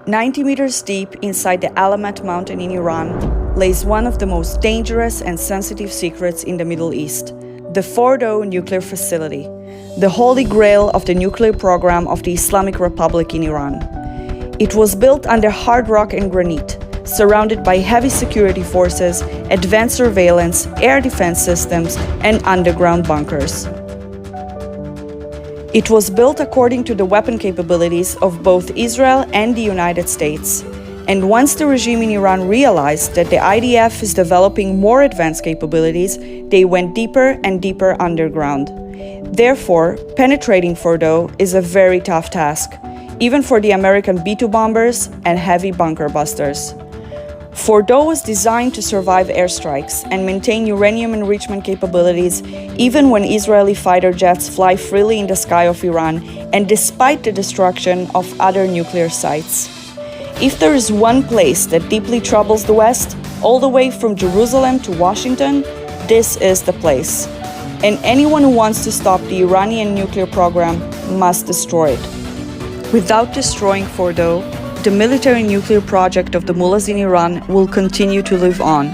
90 meters deep inside the Alamet mountain in Iran lays one of the most dangerous and sensitive secrets in the Middle East, the FORDOW Nuclear Facility, the holy grail of the nuclear program of the Islamic Republic in Iran. It was built under hard rock and granite, surrounded by heavy security forces, advanced surveillance, air defense systems, and underground bunkers. It was built according to the weapon capabilities of both Israel and the United States. And once the regime in Iran realized that the IDF is developing more advanced capabilities, they went deeper and deeper underground. Therefore, penetrating FORDOW is a very tough task, even for the American B-2 bombers and heavy bunker busters. FORDOW was designed to survive airstrikes and maintain uranium enrichment capabilities even when Israeli fighter jets fly freely in the sky of Iran and despite the destruction of other nuclear sites. If there is one place that deeply troubles the West, all the way from Jerusalem to Washington, this is the place. And anyone who wants to stop the Iranian nuclear program must destroy it. Without destroying FORDOW, the military nuclear project of the mullahs in Iran will continue to live on.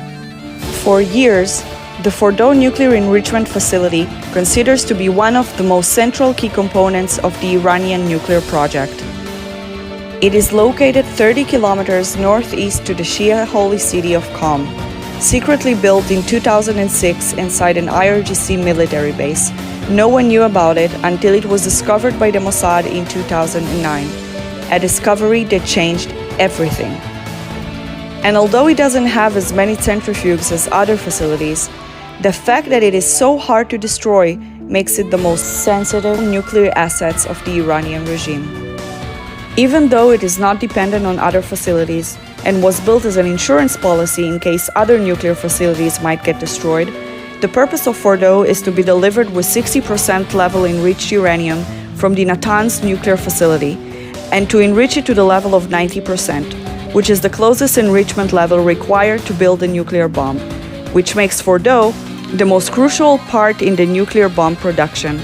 For years, the FORDOW Nuclear Enrichment Facility considers to be one of the most central key components of the Iranian nuclear project. It is located 30 kilometers northeast to the Shia holy city of Qom, secretly built in 2006 inside an IRGC military base. No one knew about it until it was discovered by the Mossad in 2009. A discovery that changed everything. And although it doesn't have as many centrifuges as other facilities, the fact that it is so hard to destroy makes it the most sensitive nuclear assets of the Iranian regime. Even though it is not dependent on other facilities and was built as an insurance policy in case other nuclear facilities might get destroyed, the purpose of FORDOW is to be delivered with 60% level enriched uranium from the Natanz nuclear facility, and to enrich it to the level of 90%, which is the closest enrichment level required to build a nuclear bomb, which makes FORDOW the most crucial part in the nuclear bomb production.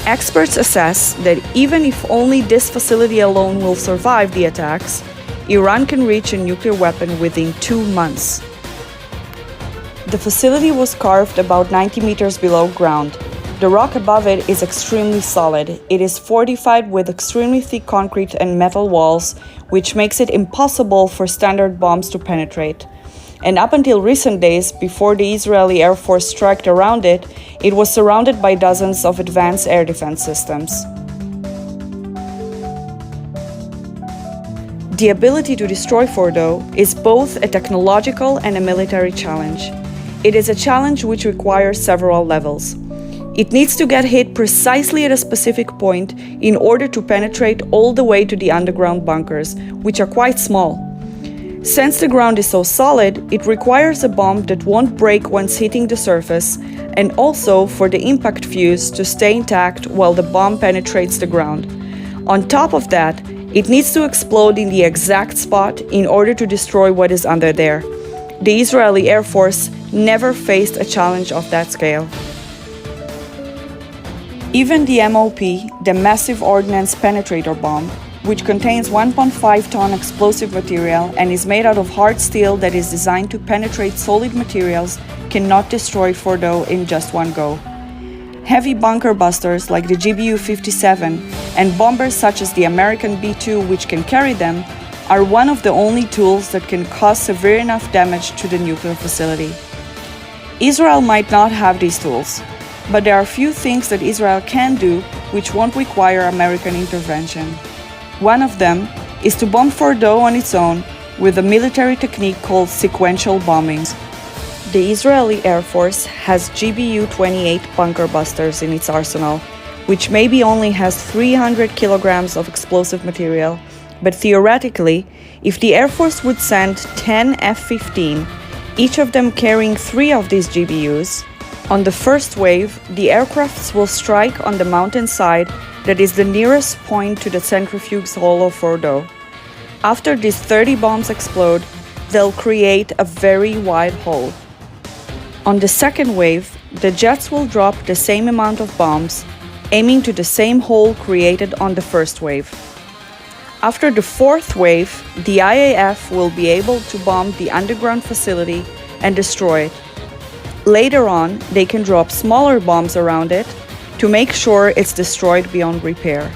Experts assess that even if only this facility alone will survive the attacks, Iran can reach a nuclear weapon within 2 months. The facility was carved about 90 meters below ground. The rock above it is extremely solid. It is fortified with extremely thick concrete and metal walls, which makes it impossible for standard bombs to penetrate. And up until recent days, before the Israeli Air Force struck around it, it was surrounded by dozens of advanced air defense systems. The ability to destroy FORDOW is both a technological and a military challenge. It is a challenge which requires several levels. It needs to get hit precisely at a specific point in order to penetrate all the way to the underground bunkers, which are quite small. Since the ground is so solid, it requires a bomb that won't break once hitting the surface, and also for the impact fuse to stay intact while the bomb penetrates the ground. On top of that, it needs to explode in the exact spot in order to destroy what is under there. The Israeli Air Force never faced a challenge of that scale. Even the MOP, the Massive Ordnance Penetrator Bomb, which contains 1.5-ton explosive material and is made out of hard steel that is designed to penetrate solid materials, cannot destroy FORDOW in just one go. Heavy bunker busters like the GBU-57 and bombers such as the American B-2, which can carry them, are one of the only tools that can cause severe enough damage to the nuclear facility. Israel might not have these tools, but there are few things that Israel can do which won't require American intervention. One of them is to bomb FORDOW on its own with a military technique called sequential bombings. The Israeli Air Force has GBU-28 bunker busters in its arsenal, which maybe only has 300 kilograms of explosive material, but theoretically, if the Air Force would send 10 F-15, each of them carrying 3 of these GBUs, on the first wave, the aircrafts will strike on the mountainside that is the nearest point to the centrifuge hole of FORDOW. After these 30 bombs explode, they'll create a very wide hole. On the second wave, the jets will drop the same amount of bombs, aiming to the same hole created on the first wave. After the fourth wave, the IAF will be able to bomb the underground facility and destroy it. Later on, they can drop smaller bombs around it to make sure it's destroyed beyond repair.